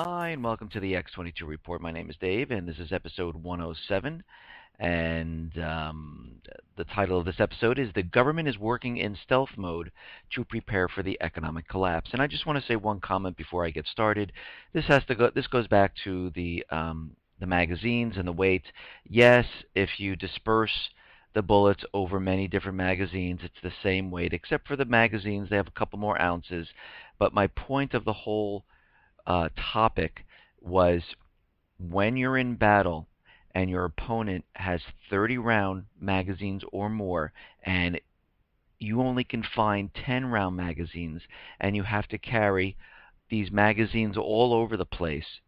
Hi, and welcome to the X22 Report. My name is Dave, and this is episode 107. And the title of this episode is "The Government is Working in Stealth Mode to Prepare for the Economic Collapse." And I just want to say one comment before I get started. This goes back to the magazines and the weight. Yes, if you disperse the bullets over many different magazines, it's the same weight, except for the magazines, they have a couple more ounces. But my point of the whole topic was when you're in battle and your opponent has 30 round magazines or more, and you only can find 10 round magazines, and you have to carry these magazines all over the place,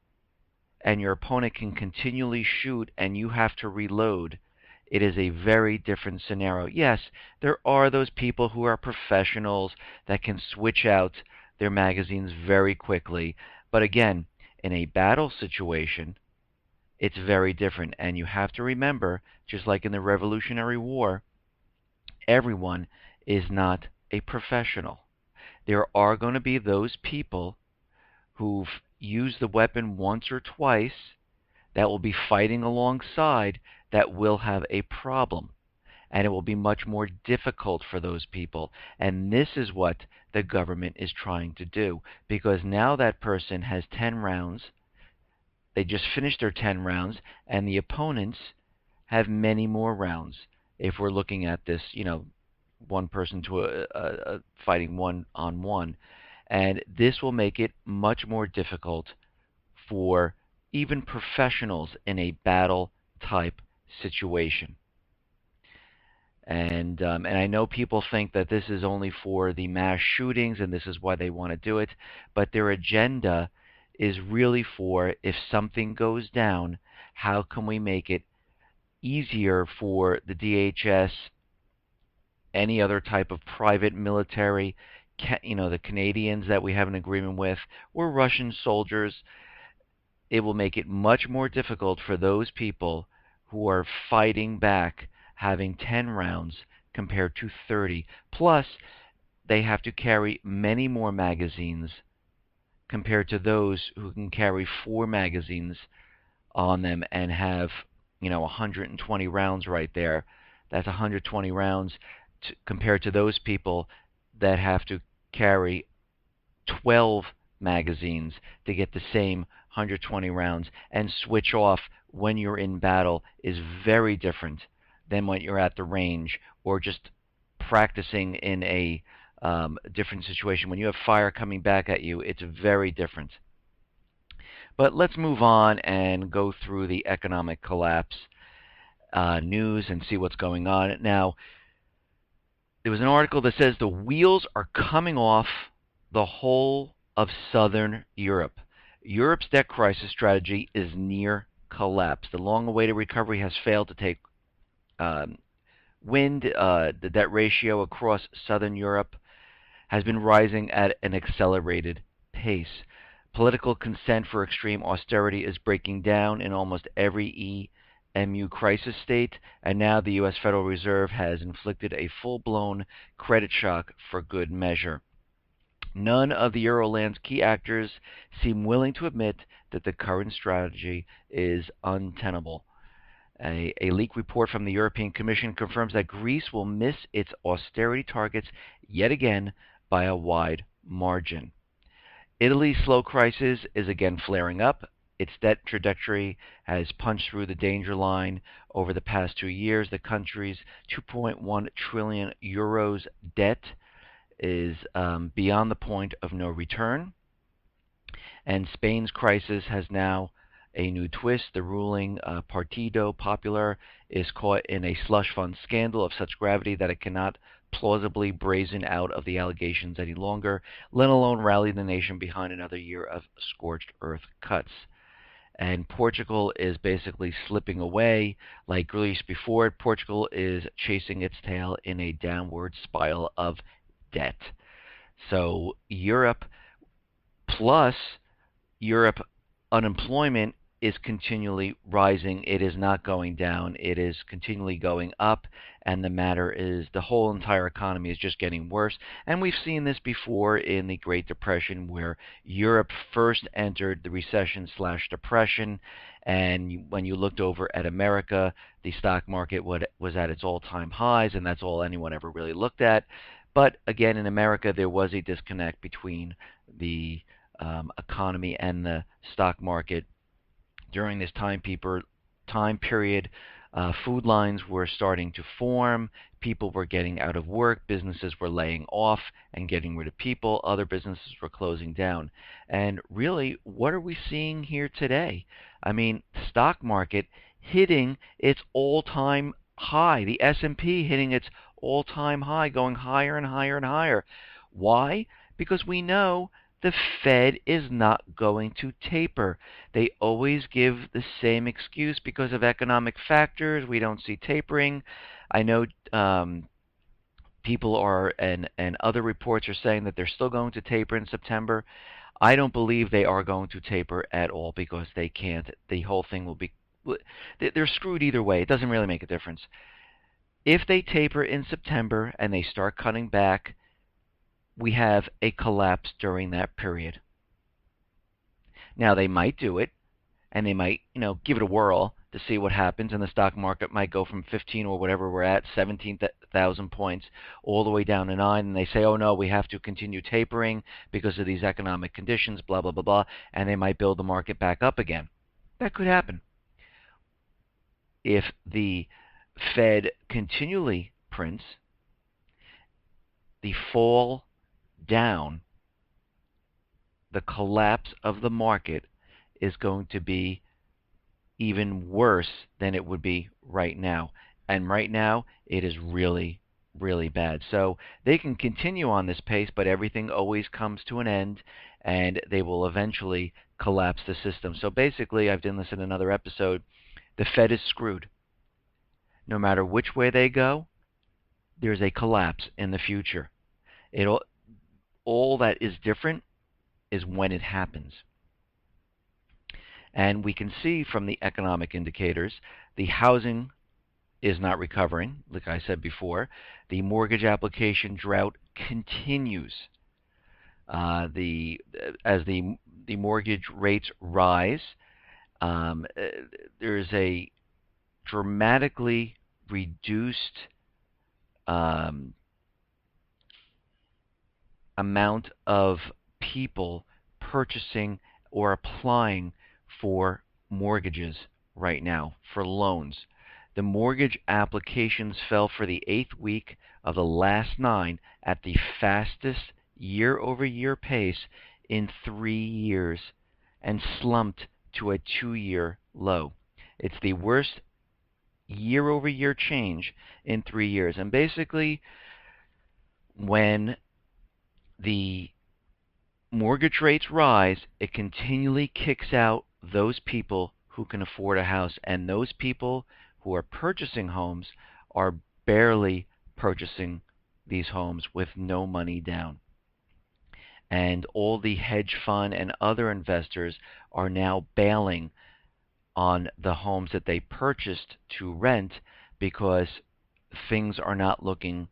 and your opponent can continually shoot and you have to reload. It is a very different scenario. Yes, there are those people who are professionals that can switch out their magazines very quickly. But again, in a battle situation, it's very different. And you have to remember, just like in the Revolutionary War, everyone is not a professional. There are going to be those people who've used the weapon once or twice that will be fighting alongside that will have a problem. And it will be much more difficult for those people. And this is what the government is trying to do. Because now that person has 10 rounds, they just finished their 10 rounds, and the opponents have many more rounds. If we're looking at this, one person to a fighting one on one. And this will make it much more difficult for even professionals in a battle type situation. And I know people think that this is only for the mass shootings and this is why they want to do it, but their agenda is really for if something goes down, how can we make it easier for the DHS, any other type of private military, the Canadians that we have an agreement with, or Russian soldiers. It will make it much more difficult for those people who are fighting back having 10 rounds compared to 30. Plus, they have to carry many more magazines compared to those who can carry 4 magazines on them and have, 120 rounds right there. That's 120 rounds compared to those people that have to carry 12 magazines to get the same 120 rounds, and switch off when you're in battle is very different than when you're at the range or just practicing in a different situation. When you have fire coming back at you, it's very different. But let's move on and go through the economic collapse news and see what's going on. Now, there was an article that says the wheels are coming off the whole of southern Europe. Europe's debt crisis strategy is near collapse. The long-awaited recovery has failed to take wind. The debt ratio across southern Europe has been rising at an accelerated pace. Political consent for extreme austerity is breaking down in almost every EMU crisis state, and now the U.S. Federal Reserve has inflicted a full-blown credit shock for good measure. None of the Euroland's key actors seem willing to admit that the current strategy is untenable. A leaked report from the European Commission confirms that Greece will miss its austerity targets yet again by a wide margin. Italy's slow crisis is again flaring up. Its debt trajectory has punched through the danger line over the past 2 years. The country's 2.1 trillion euros debt is beyond the point of no return. And Spain's crisis has now a new twist. The ruling Partido Popular is caught in a slush fund scandal of such gravity that it cannot plausibly brazen out of the allegations any longer, let alone rally the nation behind another year of scorched earth cuts. And Portugal is basically slipping away. Like Greece before it, Portugal is chasing its tail in a downward spiral of debt. So Europe plus Europe unemployment is continually rising. It is not going down. It is continually going up. And the matter is, the whole entire economy is just getting worse. And we've seen this before in the Great Depression, where Europe first entered the recession slash depression. And when you looked over at America, the stock market was at its all-time highs, and that's all anyone ever really looked at. But again, in America, there was a disconnect between the economy and the stock market. During this time period, food lines were starting to form. People were getting out of work. Businesses were laying off and getting rid of people. Other businesses were closing down. And really, what are we seeing here today? I mean, stock market hitting its all-time high. The S&P hitting its all-time high, going higher and higher and higher. Why? Because we know the Fed is not going to taper. They always give the same excuse because of economic factors. We don't see tapering. I know people are, and other reports are saying that they're still going to taper in September. I don't believe they are going to taper at all because they can't. The whole thing will be, they're screwed either way. It doesn't really make a difference. If they taper in September and they start cutting back, we have a collapse during that period. Now, they might do it, and they might, give it a whirl to see what happens, and the stock market might go from 15 or whatever we're at, 17,000 points, all the way down to 9, and they say, oh no, we have to continue tapering because of these economic conditions, blah, blah, blah, blah, and they might build the market back up again. That could happen. If the Fed continually prints, the fall down, the collapse of the market is going to be even worse than it would be right now. And right now, it is really, really bad. So they can continue on this pace, but everything always comes to an end, and they will eventually collapse the system. So basically, I've done this in another episode, the Fed is screwed. No matter which way they go, there's a collapse in the future. All that is different is when it happens. And we can see from the economic indicators, the housing is not recovering, like I said before. The mortgage application drought continues. As the mortgage rates rise, there's a dramatically reduced amount of people purchasing or applying for mortgages right now, for loans. The mortgage applications fell for the 8th week of the last 9 at the fastest year-over-year pace in 3 years and slumped to a 2-year low. It's the worst year-over-year change in 3 years. And basically, when the mortgage rates rise, it continually kicks out those people who can afford a house, and those people who are purchasing homes are barely purchasing these homes with no money down. And all the hedge fund and other investors are now bailing on the homes that they purchased to rent because things are not looking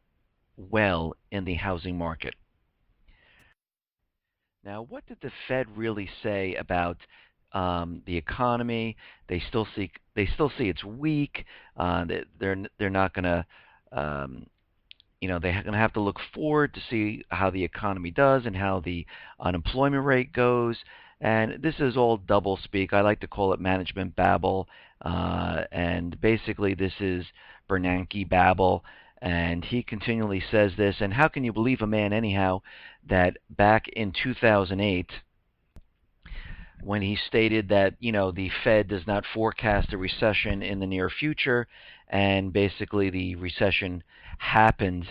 well in the housing market. Now, what did the Fed really say about the economy? They still see it's weak. They're not going to they're going to have to look forward to see how the economy does and how the unemployment rate goes. And this is all double speak. I like to call it management babble. And basically, this is Bernanke babble. And he continually says this. And how can you believe a man, anyhow, that back in 2008, when he stated that, the Fed does not forecast a recession in the near future, and basically the recession happened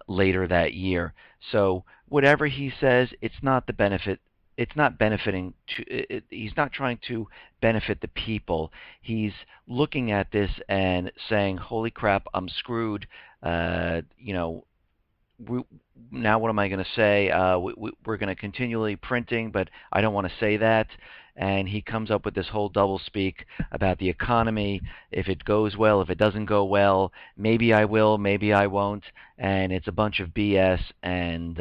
later that year. So whatever he says, it's not benefiting. He's not trying to benefit the people. He's looking at this and saying, "Holy crap, I'm screwed." now what am I going to say? We're going to continually printing, but I don't want to say that. And he comes up with this whole double speak about the economy. If it goes well, if it doesn't go well, maybe I will, maybe I won't. And it's a bunch of BS. And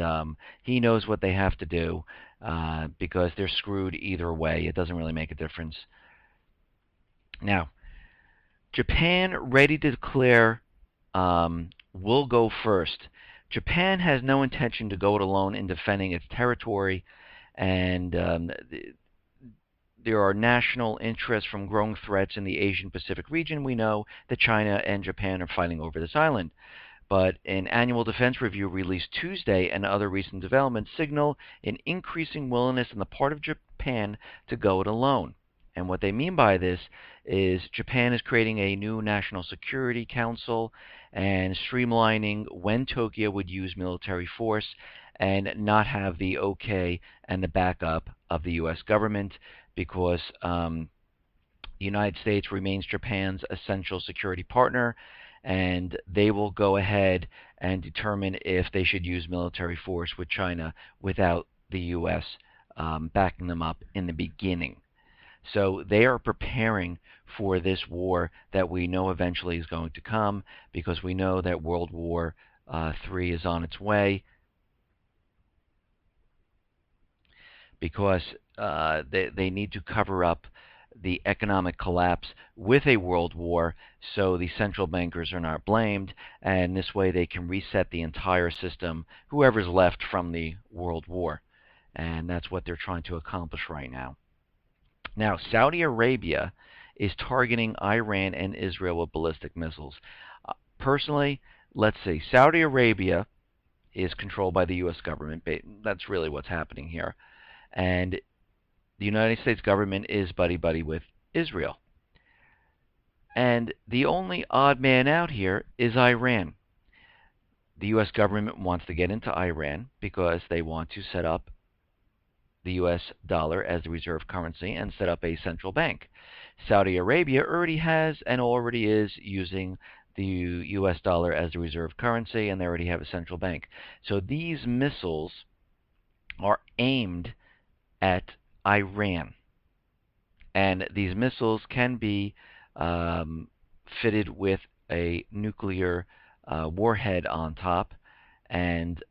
he knows what they have to do because they're screwed either way. It doesn't really make a difference. Now, Japan ready to declare will go first. Japan has no intention to go it alone in defending its territory, and there are national interests from growing threats in the Asian Pacific region. We know that China and Japan are fighting over this island. But an annual defense review released Tuesday and other recent developments signal an increasing willingness on the part of Japan to go it alone. And what they mean by this is Japan is creating a new National Security Council and streamlining when Tokyo would use military force and not have the okay and the backup of the U.S. government because the United States remains Japan's essential security partner, and they will go ahead and determine if they should use military force with China without the U.S. Backing them up in the beginning. So they are preparing for this war that we know eventually is going to come because we know that World War III is on its way because they need to cover up the economic collapse with a world war so the central bankers are not blamed, and this way they can reset the entire system, whoever's left from the world war. And that's what they're trying to accomplish right now. Now, Saudi Arabia is targeting Iran and Israel with ballistic missiles. Personally, let's see. Saudi Arabia is controlled by the U.S. government. That's really what's happening here. And the United States government is buddy-buddy with Israel. And the only odd man out here is Iran. The U.S. government wants to get into Iran because they want to set up the U.S. dollar as the reserve currency and set up a central bank. Saudi Arabia already has and already is using the U.S. dollar as the reserve currency, and they already have a central bank. So these missiles are aimed at Iran. And these missiles can be fitted with a nuclear warhead on top. And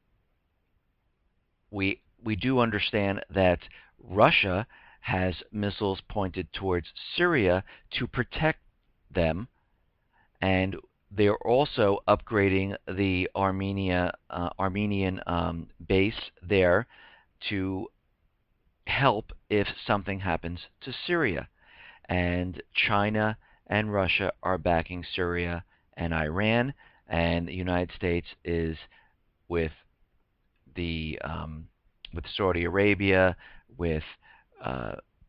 we do understand that Russia has missiles pointed towards Syria to protect them. And they're also upgrading the Armenian base there to help if something happens to Syria. And China and Russia are backing Syria and Iran, and the United States is with the with Saudi Arabia, with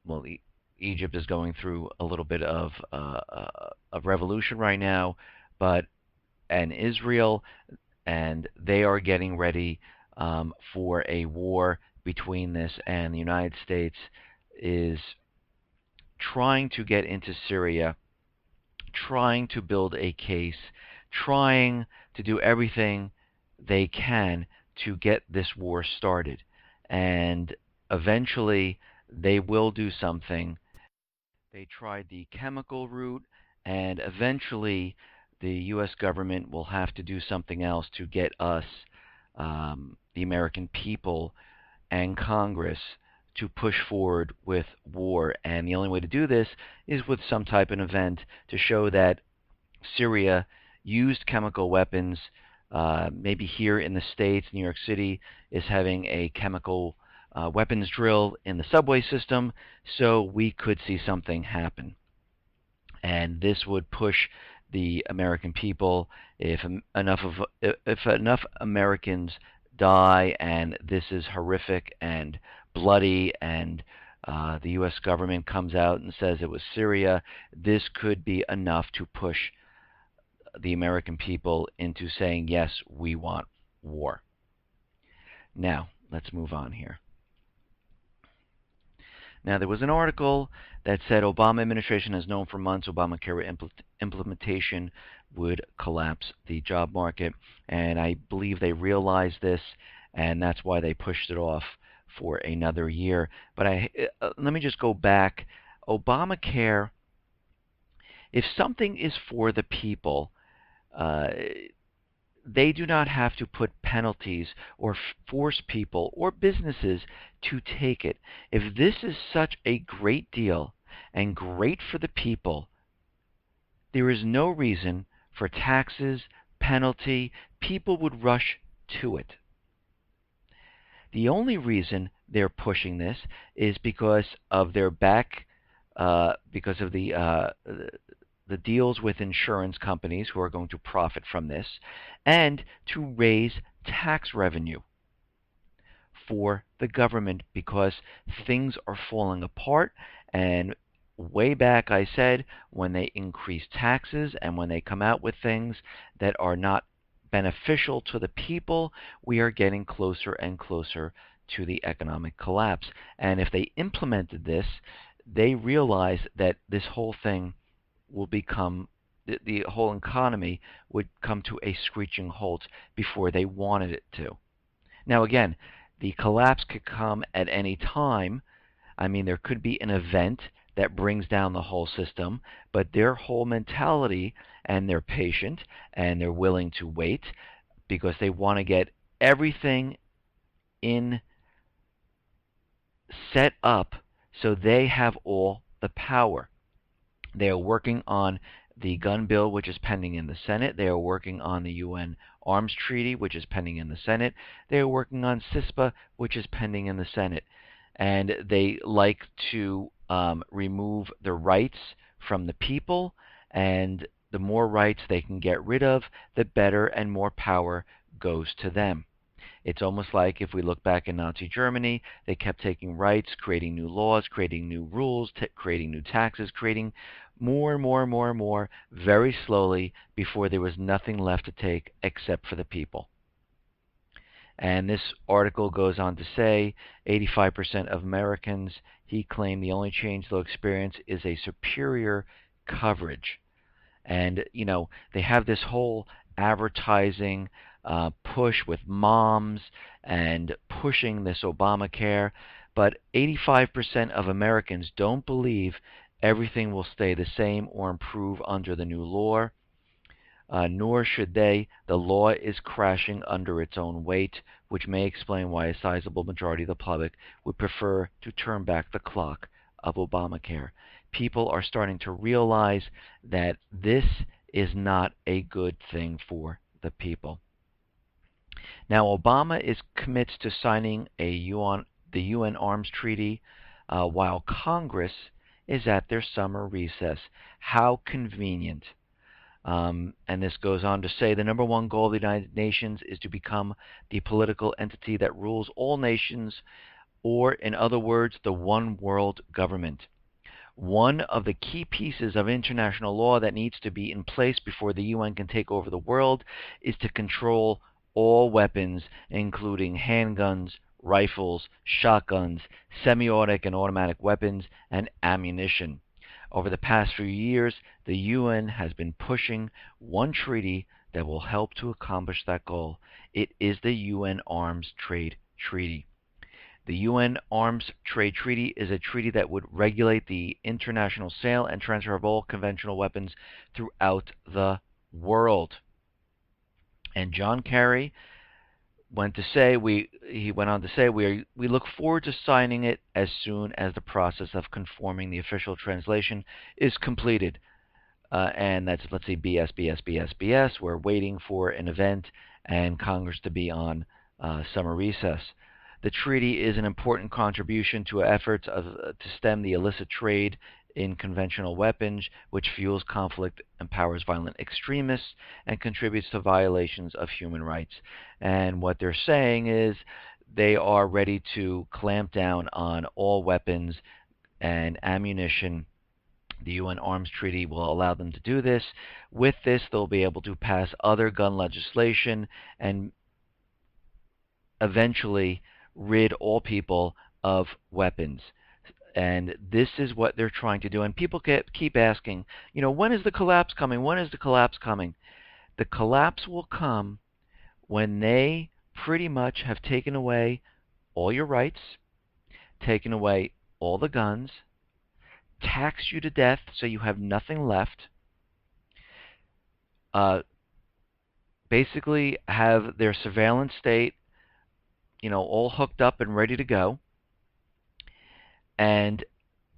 well, Egypt is going through a little bit of a revolution right now, but and Israel, and they are getting ready for a war between this, and the United States is trying to get into Syria, trying to build a case, trying to do everything they can to get this war started. And eventually they will do something. They tried the chemical route, and eventually the U.S. government will have to do something else to get us, the American people, and Congress to push forward with war. And the only way to do this is with some type of event to show that Syria used chemical weapons. Maybe here in the States, New York City is having a chemical weapons drill in the subway system, so we could see something happen. And this would push the American people. If enough Americans die, and this is horrific and bloody, and the U.S. government comes out and says it was Syria, this could be enough to push the American people into saying, yes, we want war. Now, let's move on here. Now, there was an article that said Obama administration has known for months Obamacare implementation would collapse the job market. And I believe they realized this, and that's why they pushed it off for another year. But let me just go back. Obamacare, if something is for the people, uh, they do not have to put penalties or force people or businesses to take it. If this is such a great deal and great for the people, there is no reason for taxes, penalty. People would rush to it. The only reason they're pushing this is because of their because of the deals with insurance companies who are going to profit from this, and to raise tax revenue for the government because things are falling apart. And way back, I said, when they increase taxes and when they come out with things that are not beneficial to the people, we are getting closer and closer to the economic collapse. And if they implemented this, they realize that this whole thing will become the whole economy would come to a screeching halt before they wanted it to. Now, again, the collapse could come at any time. I mean, there could be an event that brings down the whole system, but their whole mentality, and they're patient and they're willing to wait because they want to get everything in set up so they have all the power. They are working on the gun bill, which is pending in the Senate. They are working on the UN Arms Treaty, which is pending in the Senate. They are working on CISPA, which is pending in the Senate. And they like to remove the rights from the people, and the more rights they can get rid of, the better and more power goes to them. It's almost like if we look back in Nazi Germany, they kept taking rights, creating new laws, creating new rules, creating new taxes, creating more and more and more and more very slowly before there was nothing left to take except for the people. And this article goes on to say 85% of Americans, he claimed, the only change they'll experience is a superior coverage. And, they have this whole advertising push with moms and pushing this Obamacare. But 85% of Americans don't believe everything will stay the same or improve under the new law. Nor should they. The law is crashing under its own weight, which may explain why a sizable majority of the public would prefer to turn back the clock of Obamacare. People are starting to realize that this is not a good thing for the people. Now, Obama commits to signing the UN Arms Treaty while Congress is at their summer recess. How convenient. And this goes on to say the number one goal of the United Nations is to become the political entity that rules all nations, or in other words, the one world government. One of the key pieces of international law that needs to be in place before the UN can take over the world is to control all weapons, including handguns, rifles, shotguns, semi-automatic and automatic weapons, and ammunition. Over the past few years, the UN has been pushing one treaty that will help to accomplish that goal. It is the UN Arms Trade Treaty. The UN Arms Trade Treaty is a treaty that would regulate the international sale and transfer of all conventional weapons throughout the world. And John Kerry went on to say we look forward to signing it as soon as the process of conforming the official translation is completed. And that's, let's see, BS. We're waiting for an event and Congress to be on summer recess. The treaty is an important contribution to efforts to stem the illicit trade in conventional weapons, which fuels conflict, empowers violent extremists, and contributes to violations of human rights. And what they're saying is they are ready to clamp down on all weapons and ammunition. The UN Arms Treaty will allow them to do this. With this, they'll be able to pass other gun legislation and eventually rid all people of weapons. And this is what they're trying to do. And people keep asking, when is the collapse coming? When is the collapse coming? The collapse will come when they pretty much have taken away all your rights, taken away all the guns, taxed you to death so you have nothing left, uh, basically have their surveillance state, all hooked up and ready to go, and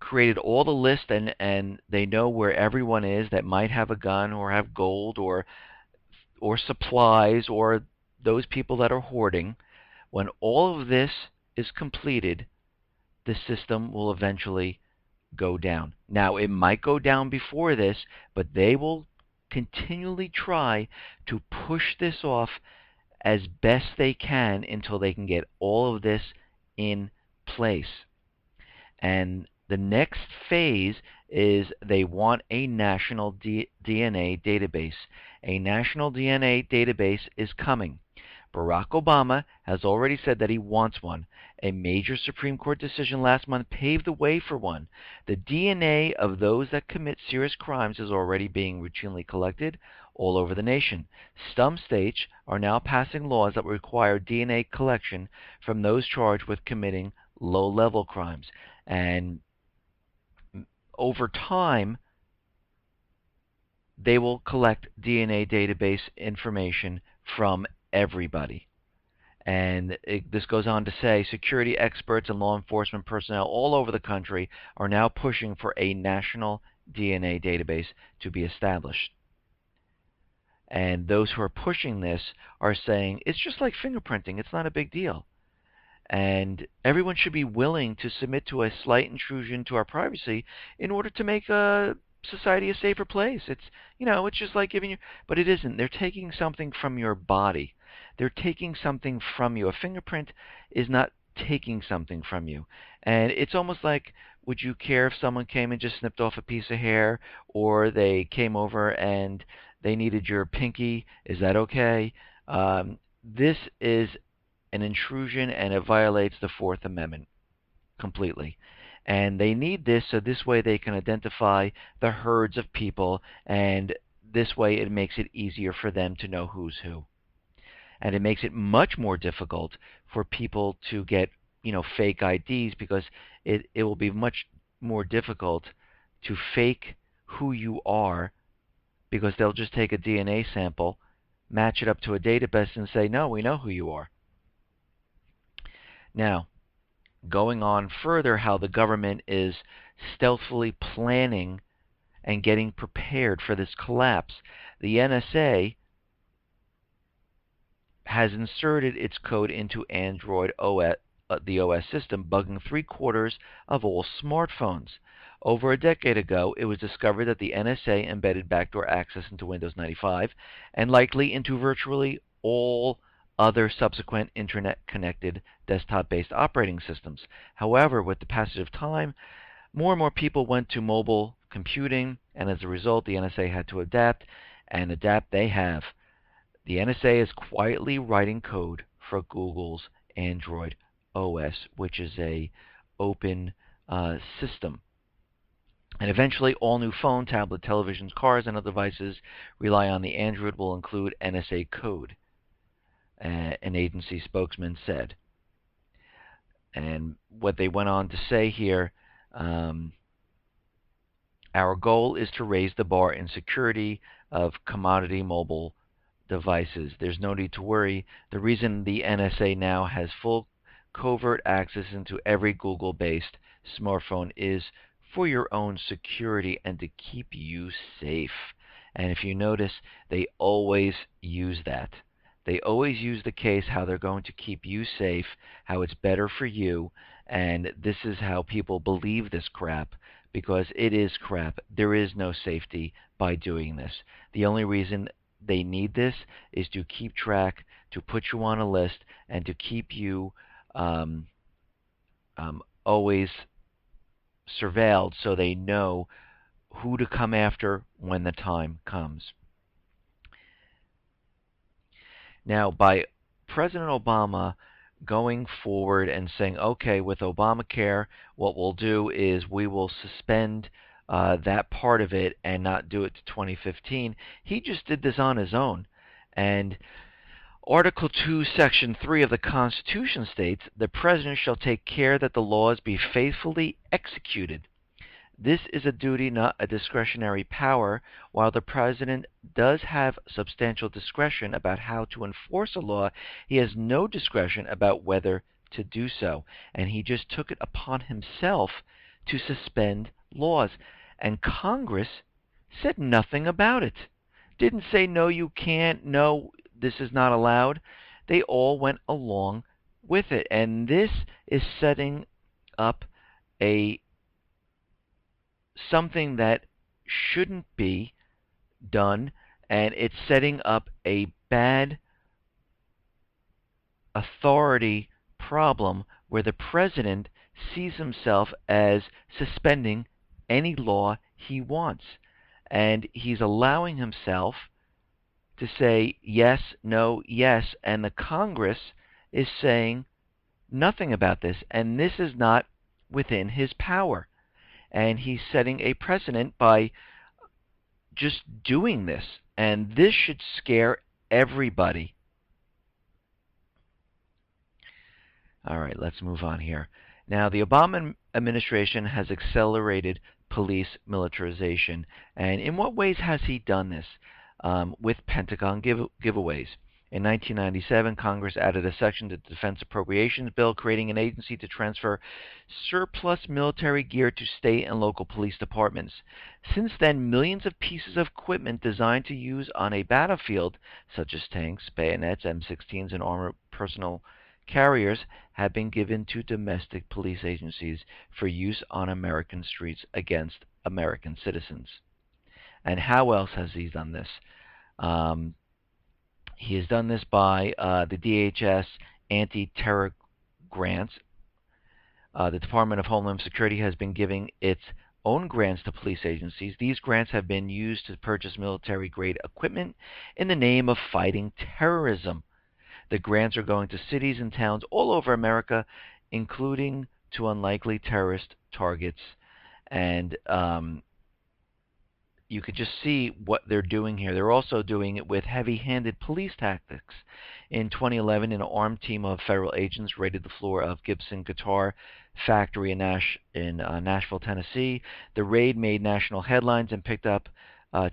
created all the list, and they know where everyone is that might have a gun or have gold or supplies or those people that are hoarding. When all of this is completed, the system will eventually go down. Now, it might go down before this, but they will continually try to push this off as best they can until they can get all of this in place. And the next phase is they want a national DNA database. A national DNA database is coming. Barack Obama has already said that he wants one. A major Supreme Court decision last month paved the way for one. The DNA of those that commit serious crimes is already being routinely collected all over the nation. Some states are now passing laws that require DNA collection from those charged with committing low-level crimes. And over time, they will collect DNA database information from everybody. And this goes on to say security experts and law enforcement personnel all over the country are now pushing for a national DNA database to be established. And those who are pushing this are saying it's just like fingerprinting, it's not a big deal. And everyone should be willing to submit to a slight intrusion to our privacy in order to make society a safer place. It's just like giving you, but it isn't. They're taking something from your body. They're taking something from you. A fingerprint is not taking something from you. And it's almost like, would you care if someone came and just snipped off a piece of hair, or they came over and they needed your pinky? Is that okay? This is an intrusion, and it violates the Fourth Amendment completely. And they need this so this way they can identify the herds of people, and this way it makes it easier for them to know who's who. And it makes it much more difficult for people to get, fake IDs, because it will be much more difficult to fake who you are, because they'll just take a DNA sample, match it up to a database, and say, no, we know who you are. Now, going on further, how the government is stealthily planning and getting prepared for this collapse. The NSA has inserted its code into Android OS, the OS system, bugging 3/4 of all smartphones. Over a decade ago, it was discovered that the NSA embedded backdoor access into Windows 95 and likely into virtually all other subsequent internet-connected desktop-based operating systems. However, with the passage of time, more and more people went to mobile computing, and as a result, the NSA had to adapt, and adapt they have. The NSA is quietly writing code for Google's Android OS, which is a open system. And eventually, all new phone, tablet, televisions, cars, and other devices rely on the Android will include NSA code, an agency spokesman said. And what they went on to say here, our goal is to raise the bar in security of commodity mobile devices. There's no need to worry. The reason the NSA now has full covert access into every Google-based smartphone is for your own security and to keep you safe. And if you notice, they always use that. They always use the case how they're going to keep you safe, how it's better for you, and this is how people believe this crap, because it is crap. There is no safety by doing this. The only reason they need this is to keep track, to put you on a list, and to keep you always surveilled so they know who to come after when the time comes. Now, by President Obama going forward and saying, okay, with Obamacare, what we'll do is we will suspend that part of it and not do it to 2015. He just did this on his own. And Article 2, Section 3 of the Constitution states, "The President shall take care that the laws be faithfully executed." This is a duty, not a discretionary power. While the President does have substantial discretion about how to enforce a law, he has no discretion about whether to do so. And he just took it upon himself to suspend laws. And Congress said nothing about it. Didn't say, no, you can't, no, this is not allowed. They all went along with it. And this is setting up a something that shouldn't be done, and it's setting up a bad authority problem where the president sees himself as suspending any law he wants. And he's allowing himself to say yes, no, yes, and the Congress is saying nothing about this, and this is not within his power. And he's setting a precedent by just doing this, and this should scare everybody. All right, let's move on here. Now, the Obama administration has accelerated police militarization, and in what ways has he done this? With Pentagon giveaways. In 1997, Congress added a section to the Defense Appropriations Bill creating an agency to transfer surplus military gear to state and local police departments. Since then, millions of pieces of equipment designed to use on a battlefield, such as tanks, bayonets, M16s, and armored personnel carriers, have been given to domestic police agencies for use on American streets against American citizens. And how else has he done this? He has done this by the DHS anti-terror grants. The Department of Homeland Security has been giving its own grants to police agencies. These grants have been used to purchase military-grade equipment in the name of fighting terrorism. The grants are going to cities and towns all over America, including to unlikely terrorist targets. And you could just see what they're doing here. They're also doing it with heavy-handed police tactics. In 2011, an armed team of federal agents raided the floor of Gibson Guitar Factory in Nashville, Tennessee. The raid made national headlines and picked up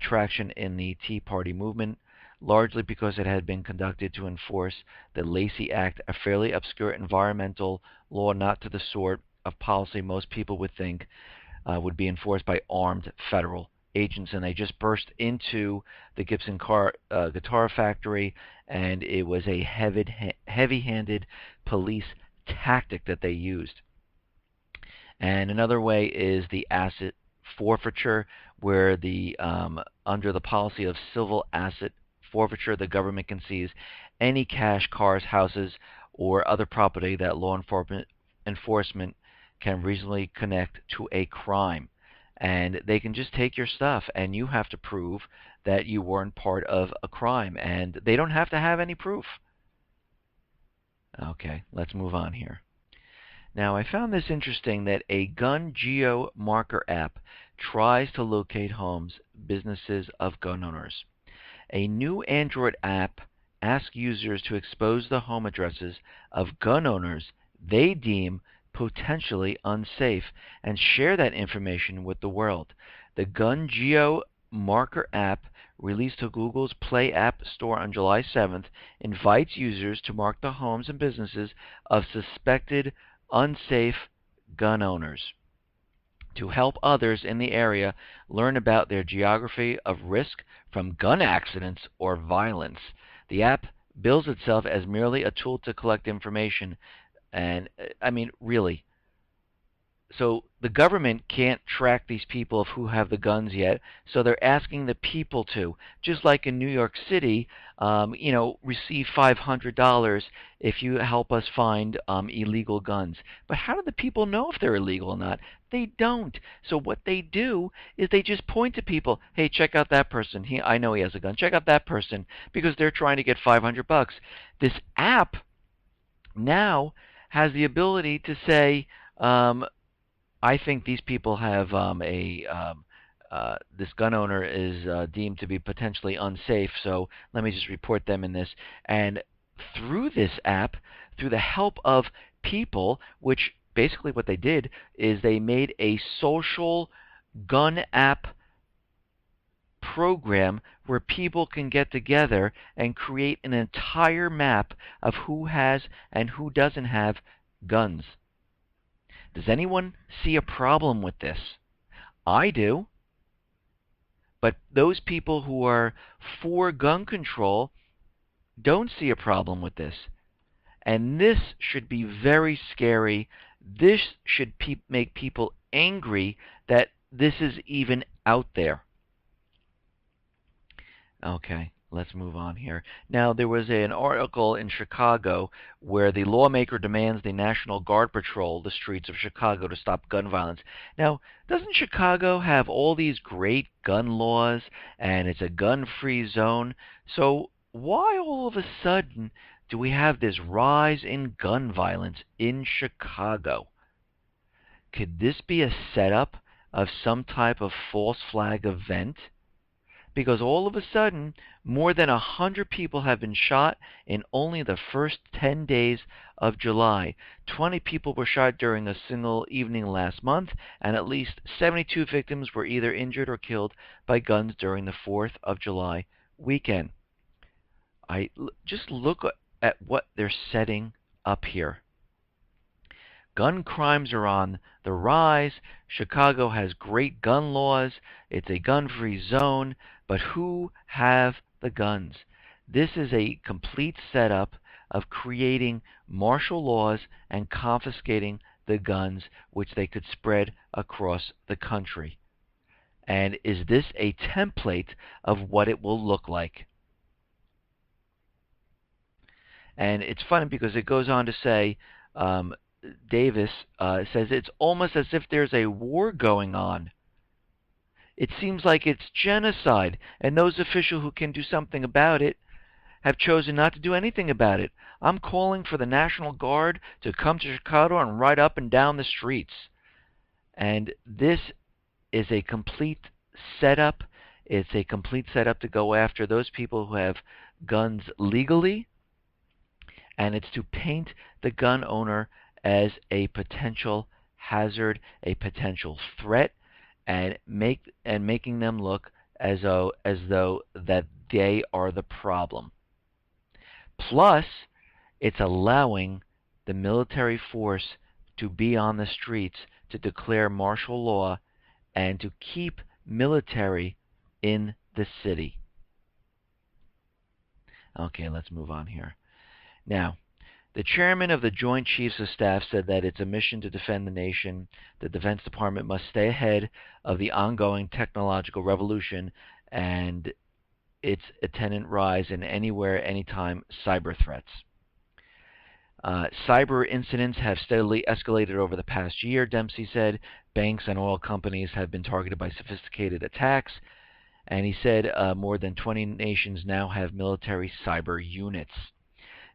traction in the Tea Party movement, largely because it had been conducted to enforce the Lacey Act, a fairly obscure environmental law, not to the sort of policy most people would think would be enforced by armed federal agents. And they just burst into the Gibson Guitar Factory, and it was a heavy-handed police tactic that they used. And another way is the asset forfeiture, where the under the policy of civil asset forfeiture, the government can seize any cash, cars, houses, or other property that law enforcement can reasonably connect to a crime. And they can just take your stuff, and you have to prove that you weren't part of a crime, and they don't have to have any proof. Okay, let's move on here. Now, I found this interesting that a gun geo marker app tries to locate homes, businesses of gun owners. A new Android app asks users to expose the home addresses of gun owners they deem potentially unsafe and share that information with the world. The Gun Geo Marker app, released to Google's Play App Store on July 7th, invites users to mark the homes and businesses of suspected unsafe gun owners to help others in the area learn about their geography of risk from gun accidents or violence. The app bills itself as merely a tool to collect information. And, I mean, really. So the government can't track these people of who have the guns yet, so they're asking the people to. Just like in New York City, receive $500 if you help us find illegal guns. But how do the people know if they're illegal or not? They don't. So what they do is they just point to people. Hey, check out that person. I know he has a gun. Check out that person, because they're trying to get $500. This app now has the ability to say, I think these people have this gun owner is deemed to be potentially unsafe. So let me just report them in this. And through this app, through the help of people, which basically what they did is they made a social gun app program where people can get together and create an entire map of who has and who doesn't have guns. Does anyone see a problem with this? I do. But those people who are for gun control don't see a problem with this. And this should be very scary. This should make people angry that this is even out there. Okay, let's move on here. Now, there was an article in Chicago where the lawmaker demands the National Guard patrol the streets of Chicago to stop gun violence. Now, doesn't Chicago have all these great gun laws and it's a gun-free zone? So why all of a sudden do we have this rise in gun violence in Chicago? Could this be a setup of some type of false flag event? Because all of a sudden, more than 100 people have been shot in only the first 10 days of July. 20 people were shot during a single evening last month, and at least 72 victims were either injured or killed by guns during the 4th of July weekend. Just look at what they're setting up here. Gun crimes are on the rise. Chicago has great gun laws. It's a gun-free zone. But who have the guns? This is a complete setup of creating martial laws and confiscating the guns which they could spread across the country. And is this a template of what it will look like? And it's funny because it goes on to say, Davis says it's almost as if there's a war going on. It seems like it's genocide, and those officials who can do something about it have chosen not to do anything about it. I'm calling for the National Guard to come to Chicago and ride up and down the streets. And this is a complete setup. It's a complete setup to go after those people who have guns legally, and it's to paint the gun owner as a potential hazard, a potential threat, and making them look as though that they are the problem. Plus, it's allowing the military force to be on the streets to declare martial law and to keep military in the city. Okay, let's move on here. Now, the chairman of the Joint Chiefs of Staff said that it's a mission to defend the nation. The Defense Department must stay ahead of the ongoing technological revolution and its attendant rise in anywhere, anytime cyber threats. Cyber incidents have steadily escalated over the past year, Dempsey said. Banks and oil companies have been targeted by sophisticated attacks. And he said more than 20 nations now have military cyber units.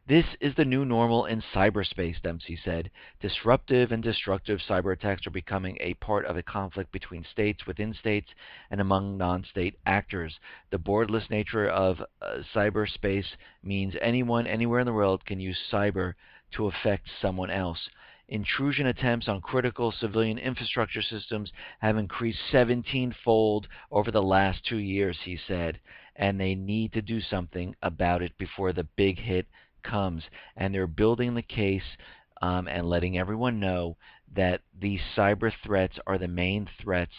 This is the new normal in cyberspace, Dempsey said. Disruptive and destructive cyber attacks are becoming a part of a conflict between states, within states, and among non-state actors. The borderless nature of cyberspace means anyone, anywhere in the world can use cyber to affect someone else. Intrusion attempts on critical civilian infrastructure systems have increased 17-fold over the last 2 years, he said, and they need to do something about it before the big hit comes. And they're building the case and letting everyone know that these cyber threats are the main threats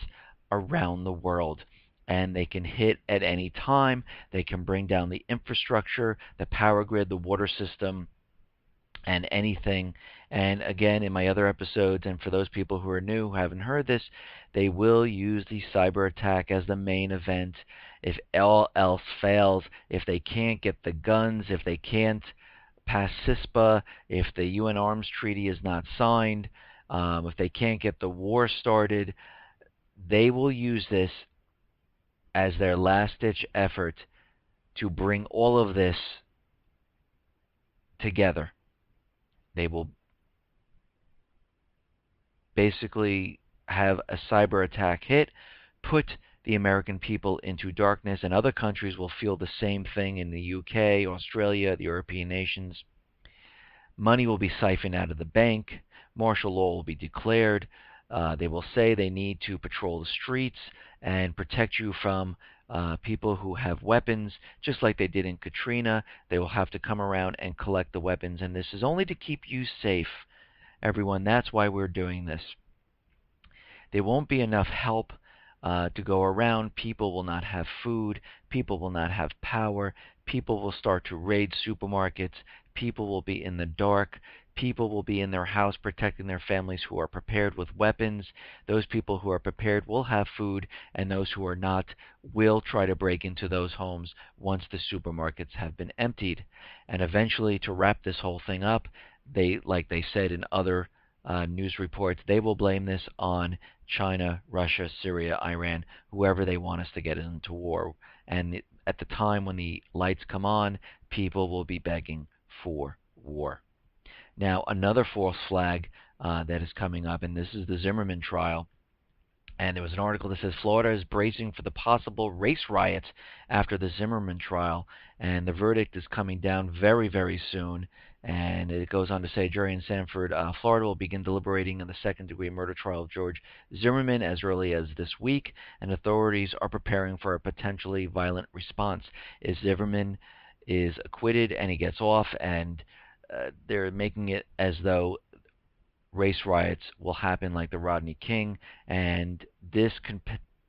around the world. And they can hit at any time. They can bring down the infrastructure, the power grid, the water system, and anything. And again, in my other episodes, and for those people who are new who haven't heard this, they will use the cyber attack as the main event. If all else fails, if they can't get the guns, if they can't pass CISPA, if the UN Arms Treaty is not signed, if they can't get the war started, they will use this as their last-ditch effort to bring all of this together. They will basically have a cyber attack hit, put the American people into darkness, and other countries will feel the same thing in the UK, Australia, the European nations. Money will be siphoned out of the bank. Martial law will be declared. They will say they need to patrol the streets and protect you from people who have weapons, just like they did in Katrina. They will have to come around and collect the weapons, and this is only to keep you safe, everyone. That's why we're doing this. There won't be enough help to go around. People will not have food. People will not have power. People will start to raid supermarkets. People will be in the dark. People will be in their house protecting their families who are prepared with weapons. Those people who are prepared will have food, and those who are not will try to break into those homes once the supermarkets have been emptied. And eventually, to wrap this whole thing up, like they said in other news reports, they will blame this on China, Russia, Syria, Iran, whoever they want us to get into war. And at the time when the lights come on, people will be begging for war. Now, another false flag that is coming up, and this is the Zimmerman trial. And there was an article that says Florida is bracing for the possible race riots after the Zimmerman trial, and the verdict is coming down very, very soon. And it goes on to say, jury in Sanford, Florida will begin deliberating in the second-degree murder trial of George Zimmerman as early as this week, and authorities are preparing for a potentially violent response. If Zimmerman is acquitted and he gets off, and they're making it as though race riots will happen like the Rodney King, and this can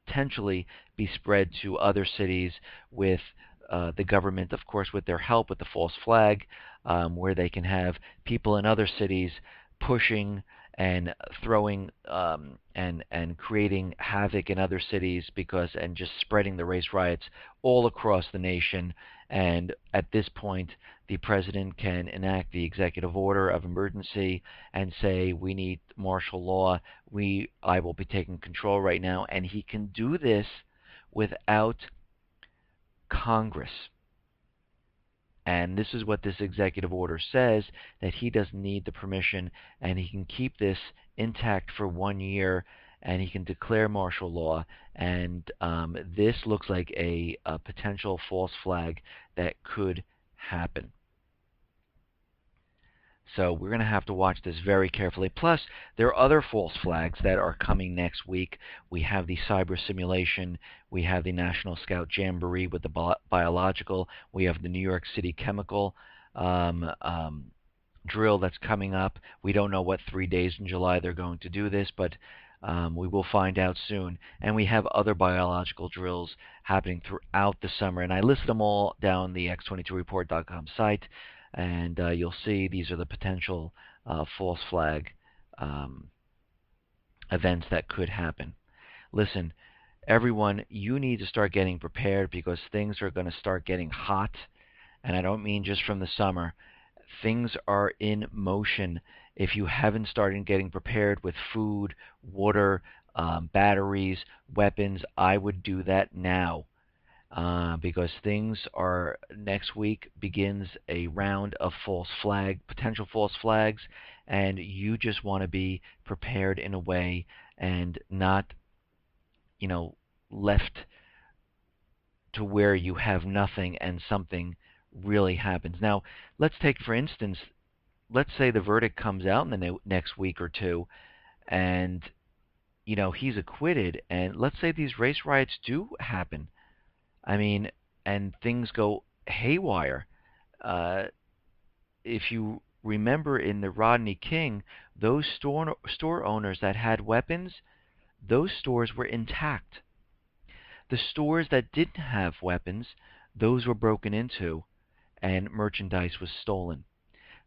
potentially be spread to other cities with the government, of course, with their help with the false flag, where they can have people in other cities pushing and throwing and creating havoc in other cities and just spreading the race riots all across the nation. And at this point, the president can enact the executive order of emergency and say, we need martial law. I will be taking control right now. And he can do this without Congress. And this is what this executive order says, that he doesn't need the permission, and he can keep this intact for 1 year, and he can declare martial law. And this looks like a potential false flag that could happen. So we're going to have to watch this very carefully. Plus, there are other false flags that are coming next week. We have the cyber simulation. We have the National Scout Jamboree with the biological. We have the New York City chemical drill that's coming up. We don't know what 3 days in July they're going to do this, but we will find out soon. And we have other biological drills happening throughout the summer. And I list them all down the x22report.com site. And you'll see these are the potential false flag events that could happen. Listen, everyone, you need to start getting prepared because things are going to start getting hot. And I don't mean just from the summer. Things are in motion. If you haven't started getting prepared with food, water, batteries, weapons, I would do that now. Because next week begins a round of potential false flags, and you just want to be prepared in a way and not, left to where you have nothing and something really happens. Now, let's take, for instance, let's say the verdict comes out in the next week or two, and, he's acquitted, and let's say these race riots do happen. I mean, and things go haywire. If you remember in the Rodney King, those store owners that had weapons, those stores were intact. The stores that didn't have weapons, those were broken into and merchandise was stolen.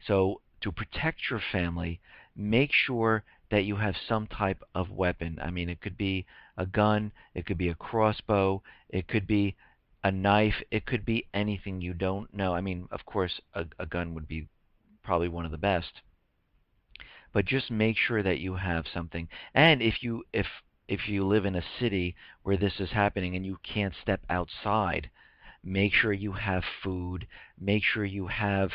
So to protect your family, make sure that you have some type of weapon. I mean, it could be a gun, it could be a crossbow, it could be a knife, it could be anything you don't know. I mean, of course, a gun would be probably one of the best. But just make sure that you have something. And if you live in a city where this is happening and you can't step outside, make sure you have food. Make sure you have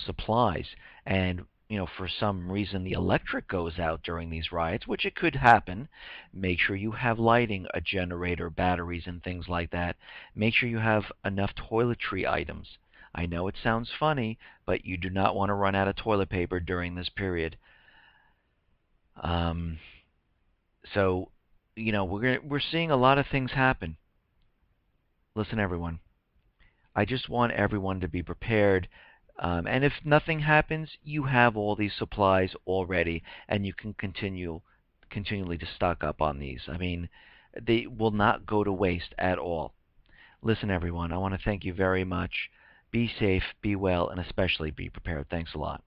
supplies. And for some reason the electric goes out during these riots, which it could happen, make sure you have lighting, a generator, batteries, and things like that. Make sure you have enough toiletry items. I know it sounds funny, but you do not want to run out of toilet paper during this period. Um, so, we're seeing a lot of things happen. Listen, everyone. I just want everyone to be prepared. And if nothing happens, you have all these supplies already, and you can continually to stock up on these. I mean, they will not go to waste at all. Listen, everyone, I want to thank you very much. Be safe, be well, and especially be prepared. Thanks a lot.